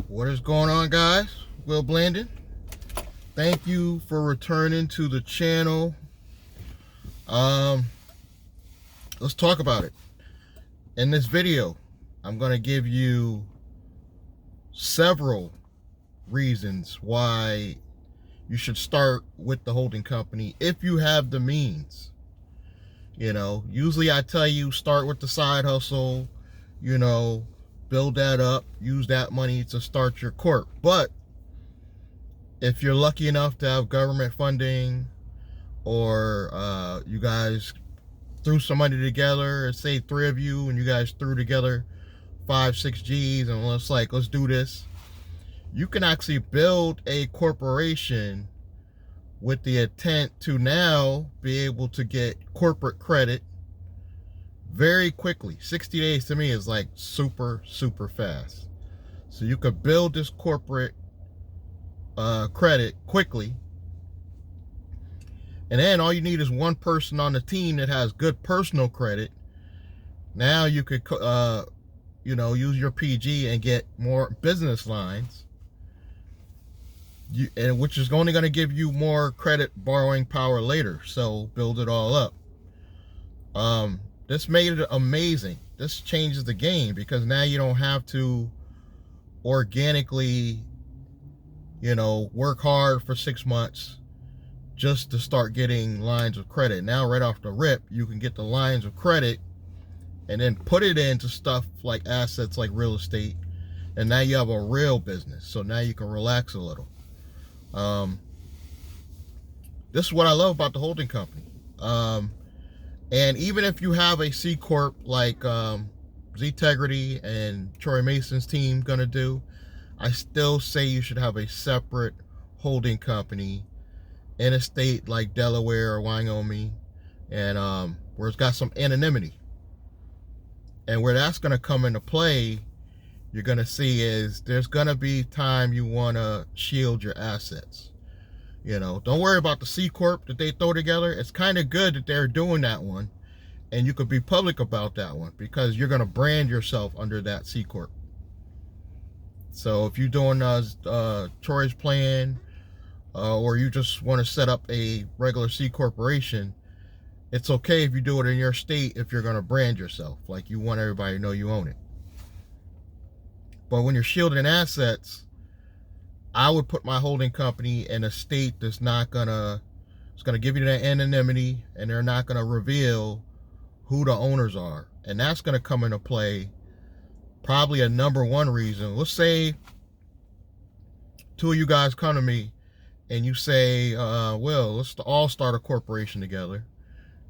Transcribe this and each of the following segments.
What is going on, guys? Will Blandon. Thank you for returning to the channel. Let's talk about it. In this video, I'm going to give you several reasons why you should start with the holding company if you have the means. Usually I tell you start with the side hustle, build that up, use that money to start your corp. But if you're lucky enough to have government funding, or you guys threw some money together, say 3 of you, and you guys threw together 5-6 G's, and let's do this, you can actually build a corporation with the intent to now be able to get corporate credit very quickly. 60 days to me is like super fast. So you could build this corporate credit quickly, and then all you need is one person on the team that has good personal credit. Now you could use your PG and get more business lines, which is only going to give you more credit borrowing power later. So build it all up. This made it amazing. This changes the game, because now you don't have to organically, work hard for 6 months just to start getting lines of credit. Now, right off the rip, you can get the lines of credit and then put it into stuff like assets like real estate. And now you have a real business. So now you can relax a little. This is what I love about the holding company. And even if you have a C Corp like Z-Tegrity and Troy Mason's team gonna do, I still say you should have a separate holding company in a state like Delaware or Wyoming, and where it's got some anonymity. And where that's gonna come into play, you're gonna see is there's gonna be time you wanna shield your assets. Don't worry about the C Corp that they throw together. It's kind of good that they're doing that one, and you could be public about that one, because you're going to brand yourself under that C Corp. So if you're doing Troy's plan, or you just want to set up a regular C corporation, it's okay if you do it in your state if you're going to brand yourself. Like, you want everybody to know you own it. But when you're shielding assets, I would put my holding company in a state that's not gonna, it's gonna give you that anonymity, and they're not gonna reveal who the owners are. And that's gonna come into play. Probably a #1 reason. Let's say 2 of you guys come to me and you say, well, let's all start a corporation together.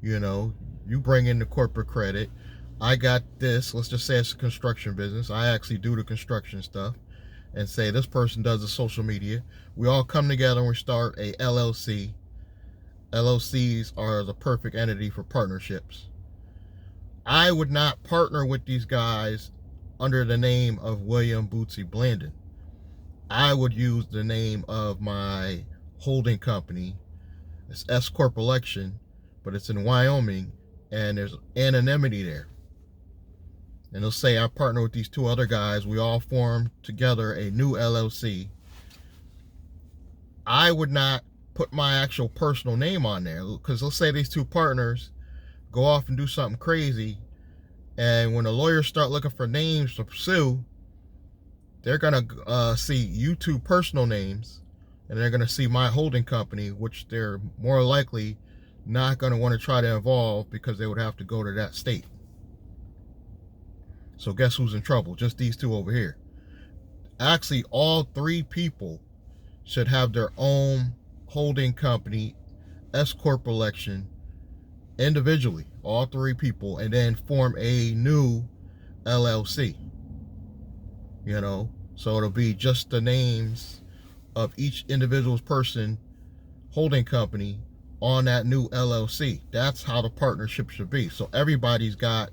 You bring in the corporate credit. I got this, let's just say it's a construction business. I actually do the construction stuff. And say this person does the social media. We all come together and we start a LLC. LLCs are the perfect entity for partnerships. I would not partner with these guys under the name of William Bootsy Blandon. I would use the name of my holding company. It's S Corp Election, but it's in Wyoming, and there's anonymity there. And they'll say I partner with these 2 other guys. We all form together a new LLC. I would not put my actual personal name on there, because let's say these 2 partners go off and do something crazy, and when the lawyers start looking for names to pursue, they're gonna see you 2 personal names, and they're gonna see my holding company, which they're more likely not gonna want to try to involve, because they would have to go to that state. So guess who's in trouble? Just these 2 over here. Actually, all 3 people should have their own holding company, S Corp Election, individually, all 3 people, and then form a new LLC. So it'll be just the names of each individual person holding company on that new LLC. That's how the partnership should be. So everybody's got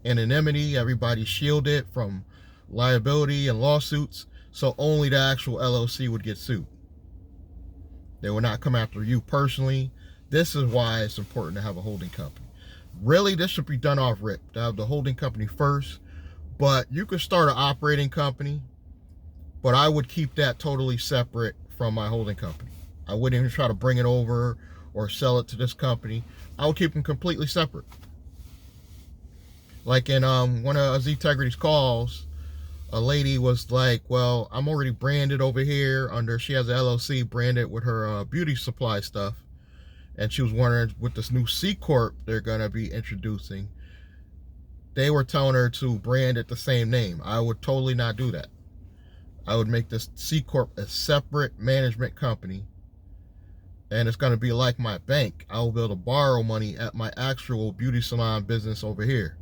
anonymity, everybody's shielded from liability and lawsuits, so only the actual LLC would get sued. They will not come after you personally. This is why it's important to have a holding company. Really, this should be done off rip, to have the holding company first, but you could start an operating company but I would keep that totally separate from my holding company. I wouldn't even try to bring it over or sell it to this company. I would keep them completely separate. Like in one of Zintegrity's calls, a lady was like, well, I'm already branded over here under, she has an LLC branded with her beauty supply stuff. And she was wondering, with this new C Corp they're going to be introducing, they were telling her to brand it the same name. I would totally not do that. I would make this C Corp a separate management company. And it's going to be like my bank. I will be able to borrow money at my actual beauty salon business over here.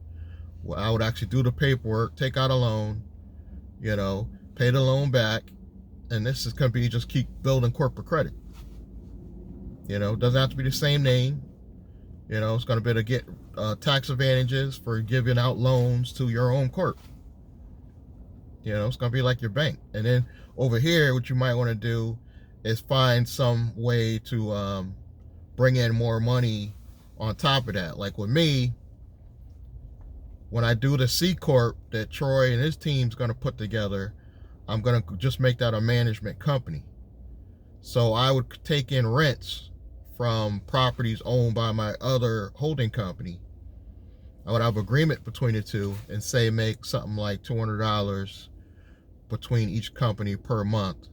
Well, I would actually do the paperwork, take out a loan, you know, pay the loan back, and this is going to be just keep building corporate credit. You know, it doesn't have to be the same name. You know, it's going to be able to get tax advantages for giving out loans to your own corp. You know, it's going to be like your bank. And then over here, what you might want to do is find some way to bring in more money on top of that. Like with me, when I do the C Corp that Troy and his team's going to put together, I'm going to just make that a management company. So I would take in rents from properties owned by my other holding company. I would have agreement between the two and say make something like $200 between each company per month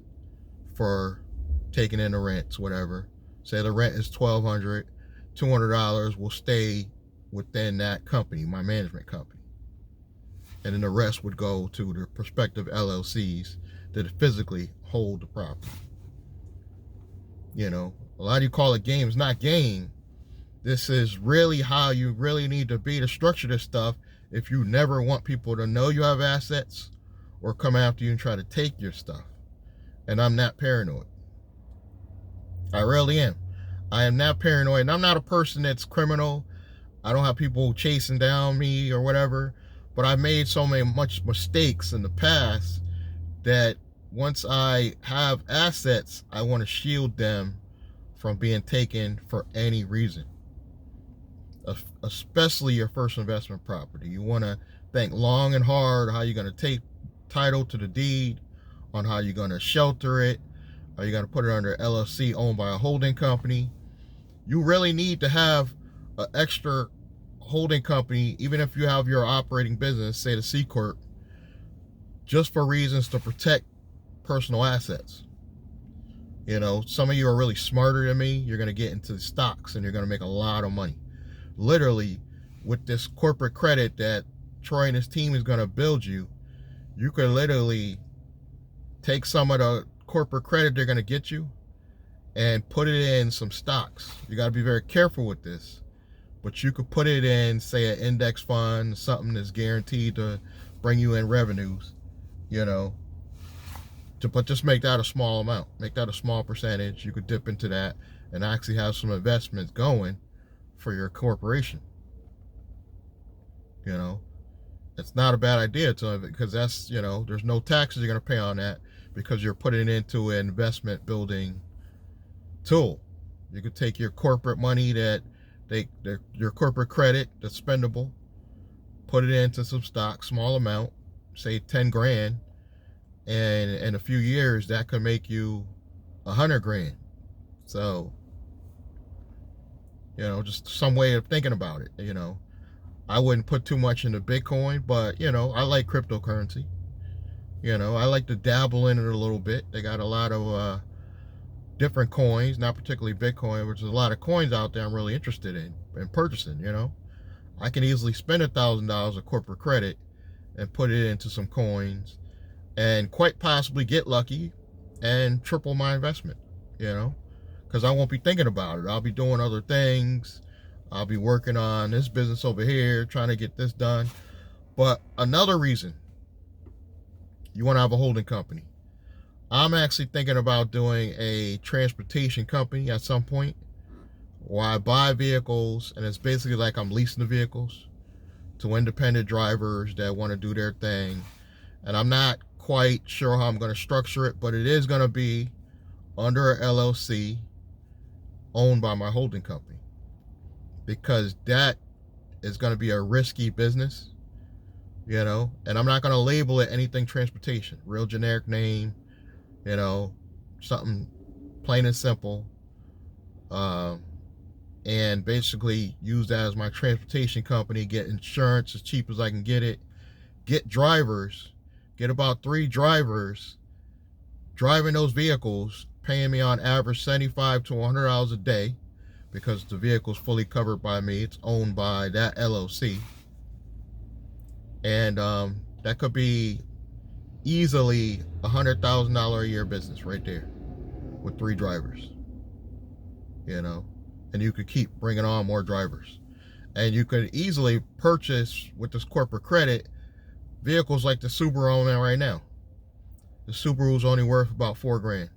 for taking in the rents, whatever. Say the rent is $1,200, $200 will stay within that company, my management company. And then the rest would go to the prospective LLCs that physically hold the property. You know, a lot of you call it game. It's not game. This is really how you really need to be to structure this stuff if you never want people to know you have assets or come after you and try to take your stuff. And I'm not paranoid. I really am. I am not paranoid. And I'm not a person that's criminal. I don't have people chasing down me or whatever. But I've made so much mistakes in the past that once I have assets, I want to shield them from being taken for any reason. Especially your first investment property. You want to think long and hard how you're going to take title to the deed, on how you're going to shelter it. Are you going to put it under LLC owned by a holding company? You really need to have an extra holding company, even if you have your operating business, say the C Corp, just for reasons to protect personal assets. You know, some of you are really smarter than me. You're going to get into stocks and you're going to make a lot of money. Literally, with this corporate credit that Troy and his team is going to build you, you could literally take some of the corporate credit they're going to get you and put it in some stocks. You got to be very careful with this. But you could put it in, say, an index fund, something that's guaranteed to bring you in revenues, you know. But just make that a small amount. Make that a small percentage. You could dip into that and actually have some investments going for your corporation. You know, it's not a bad idea to, because that's, you know, there's no taxes you're going to pay on that because you're putting it into an investment building tool. You could take your corporate money that your corporate credit that's spendable, put it into some stock, small amount, say 10 grand, and in a few years that could make you 100 grand. So, you know, just some way of thinking about it. You know, I wouldn't put too much into Bitcoin, but you know, I like cryptocurrency. You know, I like to dabble in it a little bit. They got a lot of different coins, not particularly Bitcoin, which is a lot of coins out there I'm really interested in purchasing. You know, I can easily spend $1,000 of corporate credit and put it into some coins and quite possibly get lucky and triple my investment, you know, because I won't be thinking about it. I'll be doing other things. I'll be working on this business over here, trying to get this done. But another reason you want to have a holding company, I'm actually thinking about doing a transportation company at some point where I buy vehicles, and it's basically like I'm leasing the vehicles to independent drivers that want to do their thing. And I'm not quite sure how I'm going to structure it, but it is going to be under a LLC owned by my holding company, because that is going to be a risky business. you know, and I'm not going to label it anything transportation, real generic name, you know, something plain and simple, and basically use that as my transportation company, get insurance as cheap as I can get it, get drivers, get about 3 drivers driving those vehicles, paying me on average $75 to $100 a day, because the vehicle's fully covered by me. It's owned by that LLC. And that could be easily $100,000 a year business right there with 3 drivers, you know, and you could keep bringing on more drivers. And you could easily purchase with this corporate credit vehicles like the Subaru I'm in right now. The Subaru's only worth about $4 grand.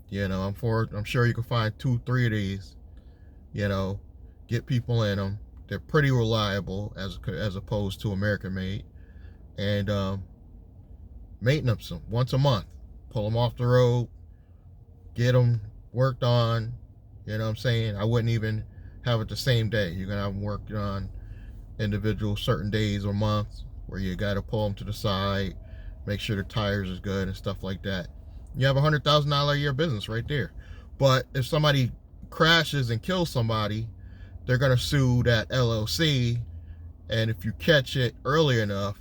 You know, I'm sure you can find 2, 3 of these, you know, get people in them. They're pretty reliable as opposed to American made. And maintenance them once a month. Pull them off the road, get them worked on. You know what I'm saying? I wouldn't even have it the same day. You're going to have them worked on individual certain days or months where you got to pull them to the side, make sure the tires is good and stuff like that. You have $100,000 a year business right there. But if somebody crashes and kills somebody, they're going to sue that LLC. And if you catch it early enough,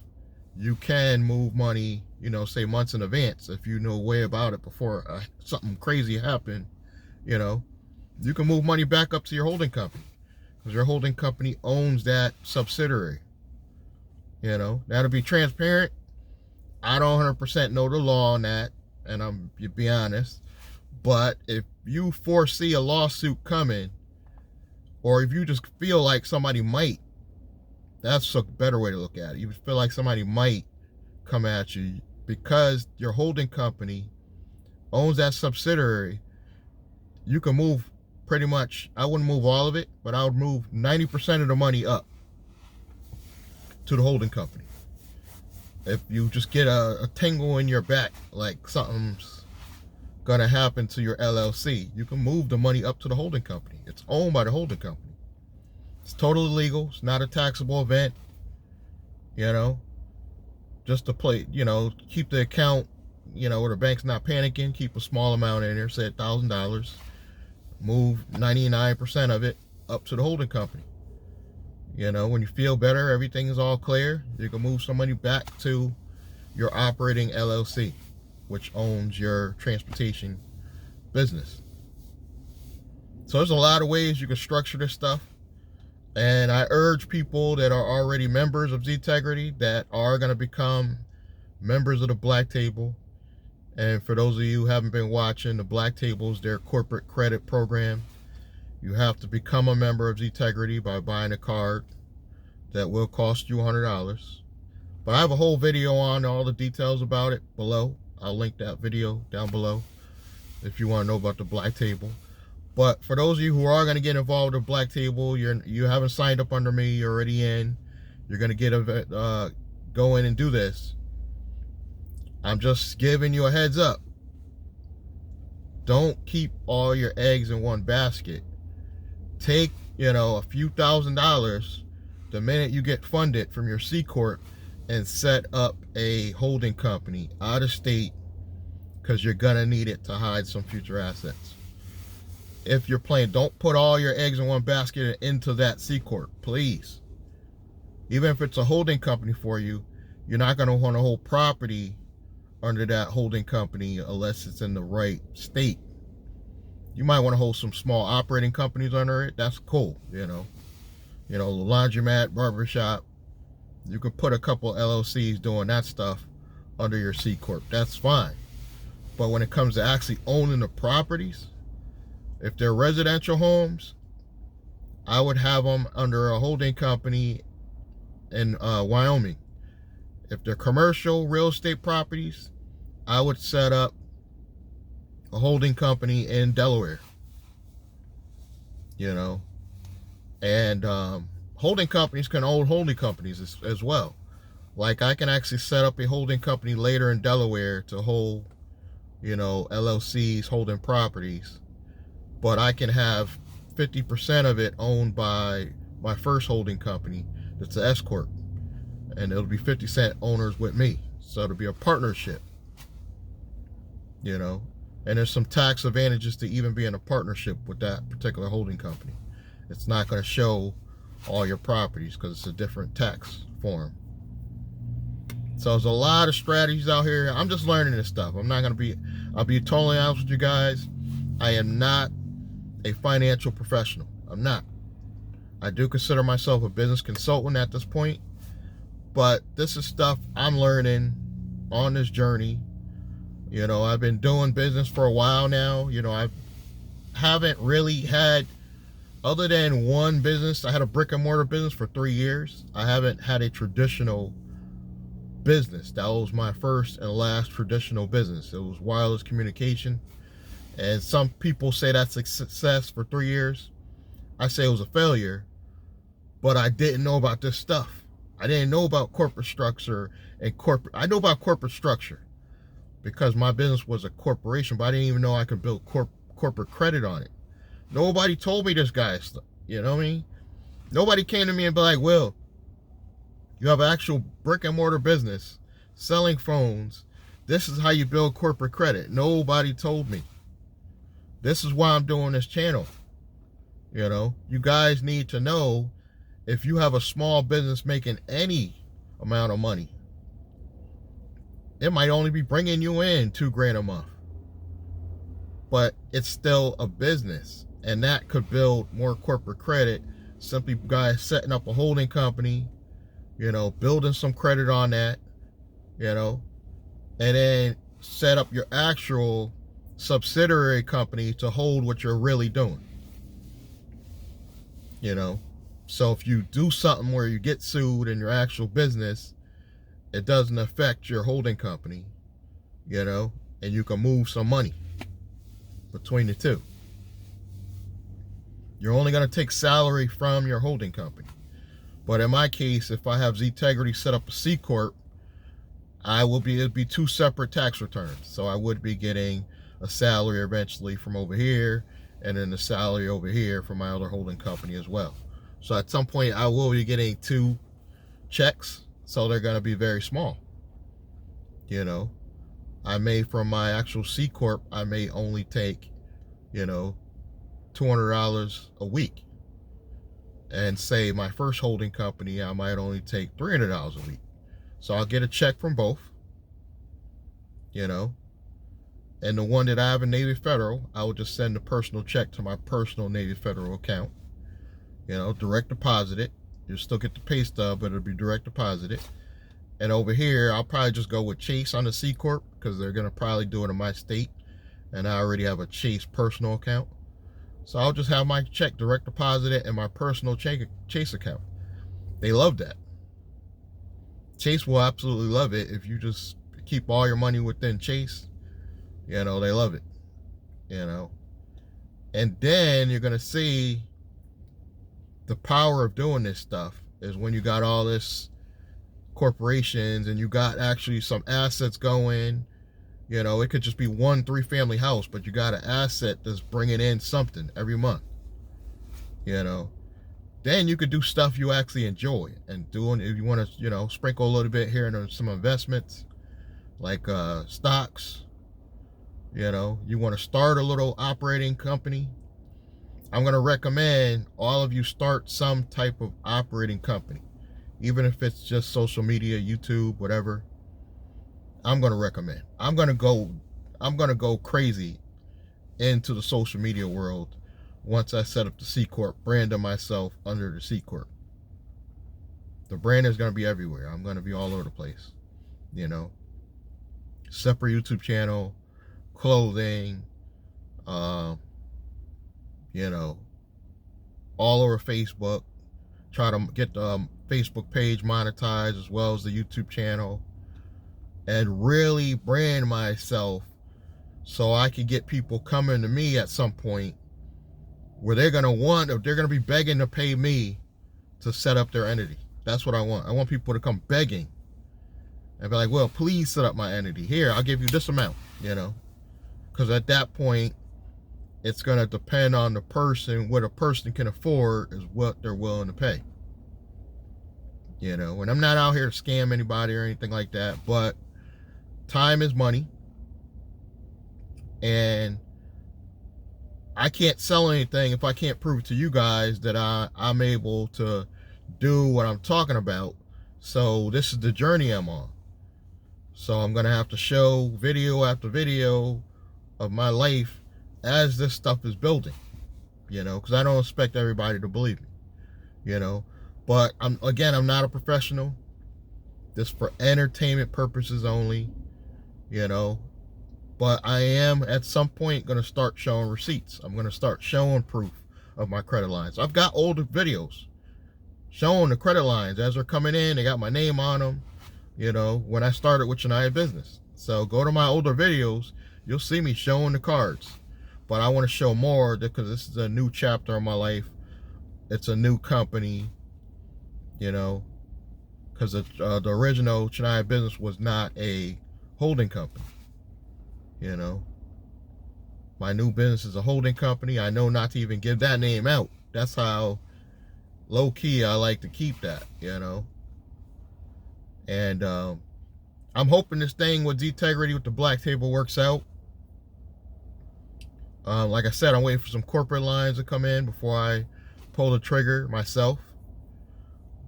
you can move money, you know, say months in advance. If you know way about it before something crazy happened, you know, you can move money back up to your holding company, because your holding company owns that subsidiary. You know, now to be transparent, I don't 100% know the law on that, and I'm, to be honest, but if you foresee a lawsuit coming, or if you just feel like somebody might, that's a better way to look at it. You feel like somebody might come at you because your holding company owns that subsidiary. You can move pretty much, I wouldn't move all of it, but I would move 90% of the money up to the holding company. If you just get a tingle in your back, like something's gonna happen to your LLC, you can move the money up to the holding company. It's owned by the holding company. It's totally legal. It's not a taxable event. You know, just to play, you know, keep the account, you know, where the bank's not panicking. Keep a small amount in there, say $1,000. Move 99% of it up to the holding company. You know, when you feel better, everything is all clear, you can move some money back to your operating LLC, which owns your transportation business. So there's a lot of ways you can structure this stuff. And I urge people that are already members of Ztegrity, that are going to become members of the Black Table. And for those of you who haven't been watching, the Black Table is their corporate credit program. You have to become a member of Ztegrity by buying a card that will cost you $100. But I have a whole video on all the details about it below. I'll link that video down below if you want to know about the Black Table. But for those of you who are going to get involved with the Black Table, you haven't signed up under me, you're already in, you're going to get go in and do this. I'm just giving you a heads up. Don't keep all your eggs in one basket. Take, you know, a few $1,000s the minute you get funded from your C Corp and set up a holding company out of state, because you're going to need it to hide some future assets. If you're playing, don't put all your eggs in one basket into that C Corp, please. Even if it's a holding company for you, you're not going to want to hold property under that holding company unless it's in the right state. You might want to hold some small operating companies under it. That's cool, you know. You know, laundromat, barbershop. You can put a couple LLCs doing that stuff under your C Corp. That's fine. But when it comes to actually owning the properties, if they're residential homes, I would have them under a holding company in Wyoming. If they're commercial real estate properties, I would set up a holding company in Delaware. You know, and holding companies can own holding companies as well. Like, I can actually set up a holding company later in Delaware to hold, you know, LLCs holding properties. But I can have 50% of it owned by my first holding company, that's the S Corp. and it'll be 50-cent owners with me. So it'll be a partnership, you know. And there's some tax advantages to even being a partnership with that particular holding company. It's not going to show all your properties because it's a different tax form. So there's a lot of strategies out here. I'm just learning this stuff. I'll be totally honest with you guys. I am not a financial professional. I'm not. I do consider myself a business consultant at this point, but this is stuff I'm learning on this journey. You know, I've been doing business for a while now. You know, I haven't really had, other than one business, I had a brick and mortar business for 3 years. I haven't had a traditional business. That was my first and last traditional business. It was wireless communication. And some people say that's a success for 3 years. I say it was a failure, but I didn't know about this stuff. I didn't know about corporate structure and I know about corporate structure because my business was a corporation, but I didn't even know I could build corporate credit on it. Nobody told me this guy's stuff. You know what I mean? Nobody came to me and be like, Will, you have an actual brick and mortar business selling phones. This is how you build corporate credit. Nobody told me. This is why I'm doing this channel. You know, you guys need to know, if you have a small business making any amount of money, it might only be bringing you in $2,000 a month, but it's still a business, and that could build more corporate credit. Simply guys setting up a holding company, you know, building some credit on that, you know, and then set up your actual subsidiary company to hold what you're really doing. You know, so if you do something where you get sued in your actual business, it doesn't affect your holding company, you know, and you can move some money between the two. You're only going to take salary from your holding company. But in my case, if I have Zetegrity set up a C Corp, it'd be 2 separate tax returns. So I would be getting a salary eventually from over here, and then the salary over here from my other holding company as well. So at some point I will be getting 2 checks, so they're going to be very small. You know, I may, from my actual C Corp, I may only take, you know, $200 a week. And say my first holding company, I might only take $300 a week. So I'll get a check from both, you know. And the one that I have in Navy Federal, I will just send a personal check to my personal Navy Federal account. You know, direct deposit it. You'll still get the pay stub, but it'll be direct deposited. And over here, I'll probably just go with Chase on the C Corp, because they're going to probably do it in my state. And I already have a Chase personal account. So I'll just have my check direct deposited in my personal Chase account. They love that. Chase will absolutely love it if you just keep all your money within Chase. You know, they love it. You know. And then you're going to see the power of doing this stuff is when you got all this corporations and you got actually some assets going. You know, it could just be 1 3-family house, but you got an asset that's bringing in something every month. You know, then you could do stuff you actually enjoy and doing. If you want to, you know, sprinkle a little bit here into some investments like stocks. You know, you want to start a little operating company. I'm going to recommend all of you start some type of operating company, even if it's just social media, YouTube, whatever. I'm going to recommend. I'm going to go crazy into the social media world once I set up the C Corp, branding myself under the C Corp. The brand is going to be everywhere. I'm going to be all over the place. You know, separate YouTube channel, clothing, you know, all over Facebook. Try to get the Facebook page monetized as well as the YouTube channel. And really brand myself so I can get people coming to me at some point where they're going to be begging to pay me to set up their entity. That's what I want. I want people to come begging and be like, well, please set up my entity. Here, I'll give you this amount, you know. Because at that point, it's going to depend on the person. What a person can afford is what they're willing to pay. you know, and I'm not out here to scam anybody or anything like that, but time is money, and I can't sell anything if I can't prove to you guys that I'm able to do what I'm talking about. So this is the journey I'm on. So I'm gonna have to show video after video of my life as this stuff is building, you know, because I don't expect everybody to believe me, you know. But I'm not a professional. This for entertainment purposes only, you know. But I am at some point going to start showing receipts. I'm going to start showing proof of my credit lines. I've got older videos showing the credit lines as they're coming in. They got my name on them, you know, when I started with Chennai Business. So go to my older videos. You'll see me showing the cards. But I want to show more because this is a new chapter of my life. It's a new company, you know, because the original Chennai Business was not a holding company. You know, my new business is a holding company. I know not to even give that name out. That's how low key I like to keep that, you know. And I'm hoping this thing with Integrity with the black table works out. Like I said, I'm waiting for some corporate lines to come in before I pull the trigger myself.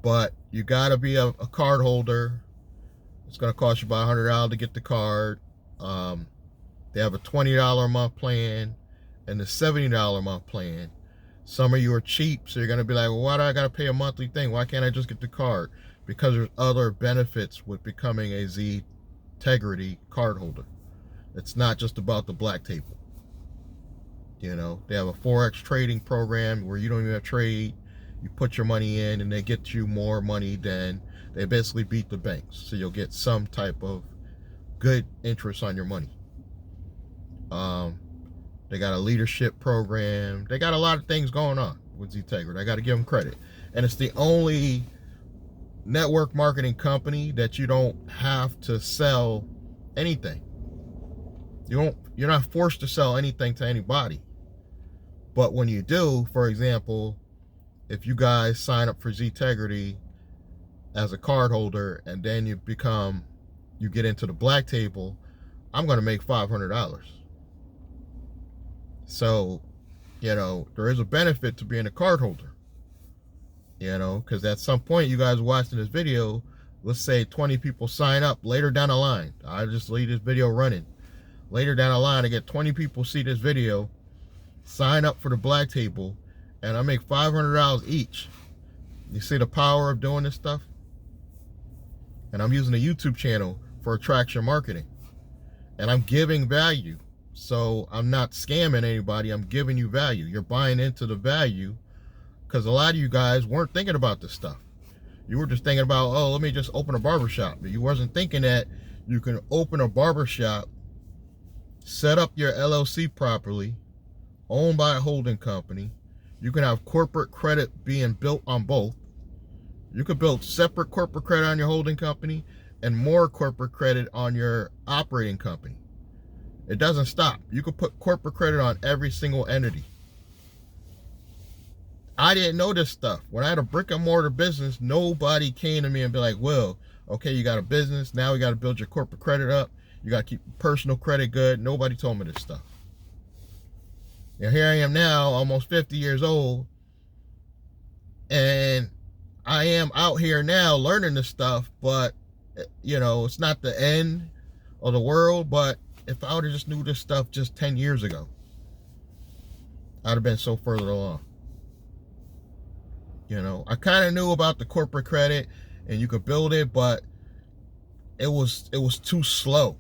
But you gotta be a card holder. It's gonna cost you about $100 to get the card. They have a $20 a month plan and a $70 a month plan. Some of you are cheap, so you're going to be like, well, why do I got to pay a monthly thing? Why can't I just get the card? Because there's other benefits with becoming a Integrity card holder. It's not just about the black table. You know, they have a Forex trading program where you don't even have to trade. You put your money in and they get you more money than they basically beat the banks. So you'll get some type of good interest on your money. They got a leadership program. They got a lot of things going on with Integrity. I got to give them credit. And it's the only network marketing company that you don't have to sell anything. You're not forced to sell anything to anybody. But when you do, for example, if you guys sign up for Integrity as a card holder and then you get into the black table, I'm going to make $500. So, you know, there is a benefit to being a card holder, you know, because at some point you guys watching this video, let's say 20 people sign up later down the line. I just leave this video running. Later down the line, I get 20 people see this video, sign up for the black table, and I make $500 each. You see the power of doing this stuff? And I'm using a YouTube channel for attraction marketing. And I'm giving value. So I'm not scamming anybody. I'm giving you value. You're buying into the value because a lot of you guys weren't thinking about this stuff. You were just thinking about, oh, let me just open a barbershop. But you wasn't thinking that you can open a barbershop, set up your LLC properly, owned by a holding company. You can have corporate credit being built on both. You could build separate corporate credit on your holding company and more corporate credit on your operating company. It doesn't stop. You could put corporate credit on every single entity. I didn't know this stuff. When I had a brick and mortar business, nobody came to me and be like, well, okay, you got a business. Now we got to build your corporate credit up. You got to keep personal credit good. Nobody told me this stuff. And here I am now, almost 50 years old. And I am out here now learning this stuff. But, you know, it's not the end of the world. But if I would have just knew this stuff just 10 years ago, I'd have been so further along. You know, I kind of knew about the corporate credit and you could build it, but it was too slow.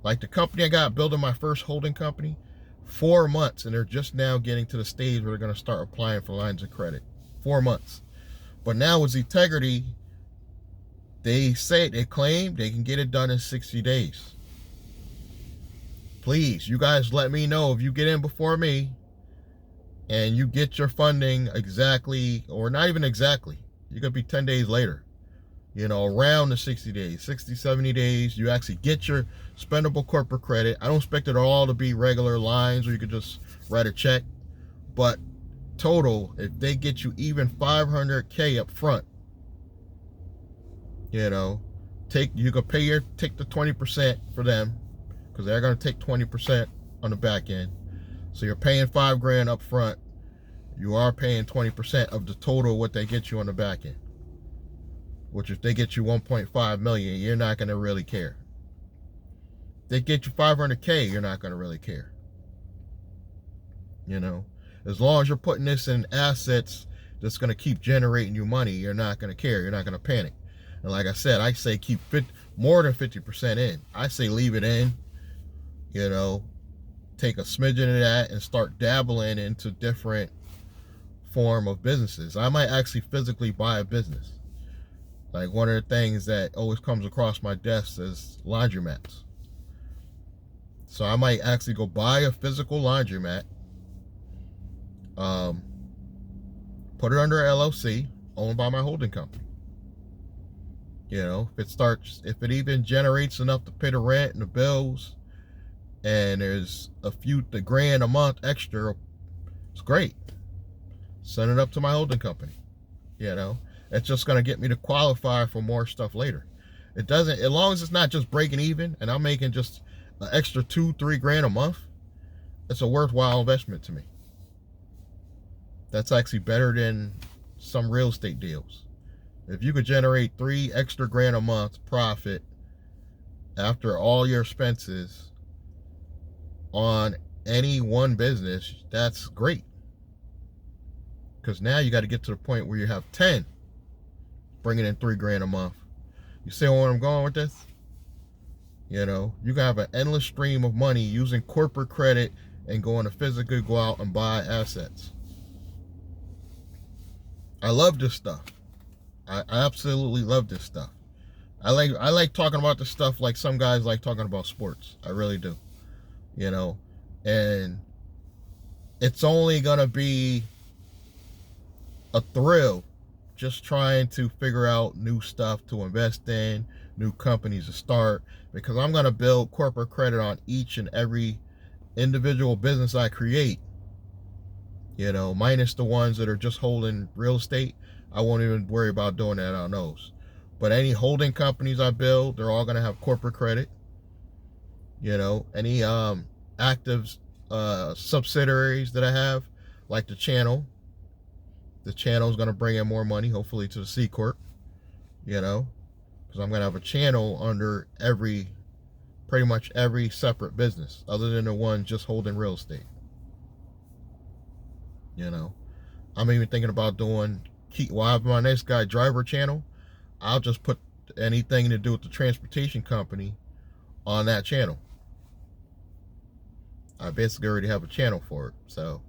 Like the company I got building my first holding company, 4 months, and they're just now getting to the stage where they're going to start applying for lines of credit. 4 months. But now with Integrity, they claim they can get it done in 60 days. Please, you guys let me know if you get in before me and you get your funding exactly, or not even exactly. You could be 10 days later, you know, around the 60 days, 60, 70 days. You actually get your spendable corporate credit. I don't expect it all to be regular lines where you could just write a check. But total, if they get you even $500K up front, You know, you can take the 20% for them, because they're going to take 20% on the back end. So you're paying $5,000 up front. You are paying 20% of the total what they get you on the back end. Which if they get you 1.5 million, you're not going to really care. If they get you 500K, you're not going to really care. You know, as long as you're putting this in assets that's going to keep generating you money, you're not going to care. You're not going to panic. And like I said, I say keep more than 50% in. I say leave it in. You know, take a smidgen of that and start dabbling into different form of businesses. I might actually physically buy a business. Like one of the things that always comes across my desk is laundromats. So I might actually go buy a physical laundromat, put it under LLC, owned by my holding company. You know, if it even generates enough to pay the rent and the bills, and there's the grand a month extra, it's great. Send it up to my holding company. You know, it's just going to get me to qualify for more stuff later. It doesn't, as long as it's not just breaking even and I'm making just an extra $2-3 a month, it's a worthwhile investment to me. That's actually better than some real estate deals. If you could generate $3 extra a month profit after all your expenses on any one business, that's great. Because now you got to get to the point where you have 10 bringing in $3 a month. You see where I'm going with this? You know, you can have an endless stream of money using corporate credit and going to physically go out and buy assets. I love this stuff. I absolutely love this stuff. I like talking about this stuff like some guys like talking about sports. I really do. You know, and it's only gonna be a thrill just trying to figure out new stuff to invest in, new companies to start, because I'm gonna build corporate credit on each and every individual business I create. You know, minus the ones that are just holding real estate. I won't even worry about doing that on those. But any holding companies I build, they're all gonna have corporate credit. You know, any active subsidiaries that I have, like the channel. The channel is going to bring in more money, hopefully, to the C Corp. You know, because I'm going to have a channel under pretty much every separate business, other than the one just holding real estate. You know, I'm even thinking about I have my next guy driver channel. I'll just put anything to do with the transportation company on that channel. I basically already have a channel for it. So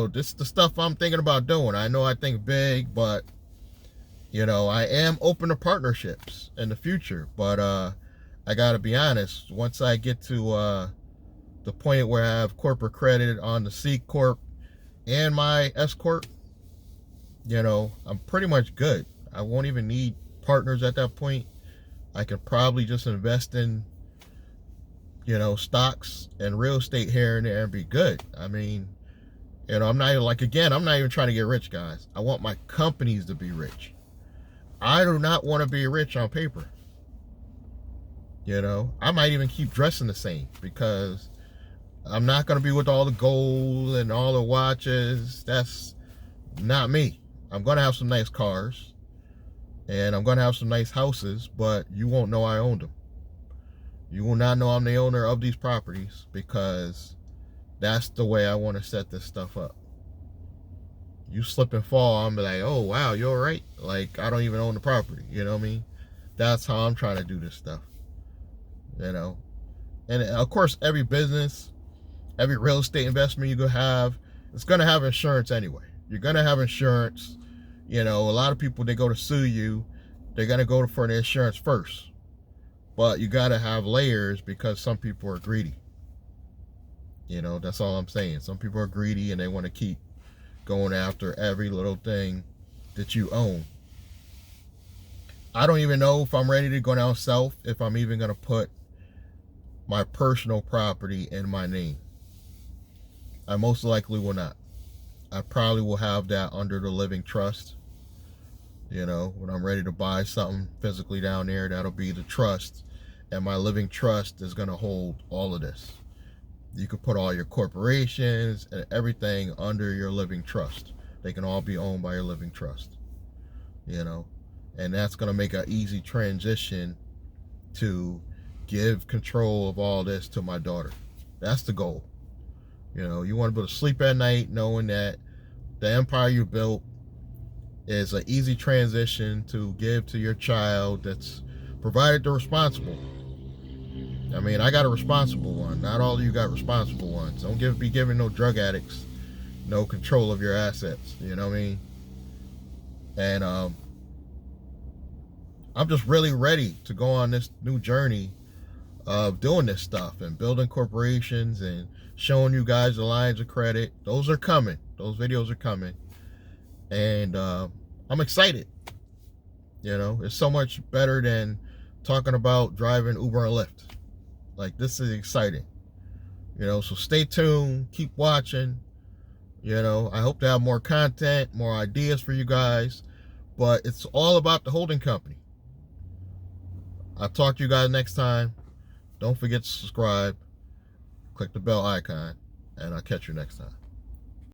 this is the stuff I'm thinking about doing. I know I think big, but you know, I am open to partnerships in the future. But I gotta be honest, once I get to the point where I have corporate credit on the C Corp and my S Corp, you know, I'm pretty much good. I won't even need partners at that point. I could probably just invest in, you know, stocks and real estate here and there and be good. I mean, you know, I'm not even trying to get rich, guys. I want my companies to be rich. I do not want to be rich on paper. You know, I might even keep dressing the same, because I'm not going to be with all the gold and all the watches. That's not me. I'm going to have some nice cars and I'm going to have some nice houses, but you won't know I owned them. You will not know I'm the owner of these properties, because that's the way I want to set this stuff up. You slip and fall, I'm like, oh, wow, you all right? Like, I don't even own the property. You know what I mean? That's how I'm trying to do this stuff. You know? And of course, every business, every real estate investment you go have, it's going to have insurance anyway. You're going to have insurance. You know, a lot of people, they go to sue you, they're going to go for the insurance first. But you got to have layers, because some people are greedy. You know, that's all I'm saying. Some people are greedy and they want to keep going after every little thing that you own. I don't even know if I'm ready to go down south, if I'm even going to put my personal property in my name. I most likely will not. I probably will have that under the living trust, You know, when I'm ready to buy something physically down there, that'll be the trust. And my living trust is going to hold all of this. You can put all your corporations and everything under your living trust. They can all be owned by your living trust. You know, and that's going to make an easy transition to give control of all this to my daughter. That's the goal. You know, you want to be able to sleep at night knowing that the empire you built is an easy transition to give to your child that's provided they're responsible. I mean, I got a responsible one. Not all of you got responsible ones. Don't be giving no drug addicts no control of your assets. You know what I mean? And I'm just really ready to go on this new journey of doing this stuff and building corporations and showing you guys the lines of credit. Those are coming. Those videos are coming. And I'm excited. You know, it's so much better than talking about driving Uber and Lyft. Like, this is exciting. You know, so stay tuned. Keep watching. You know, I hope to have more content, more ideas for you guys. But it's all about the holding company. I'll talk to you guys next time. Don't forget to subscribe. Click the bell icon. And I'll catch you next time.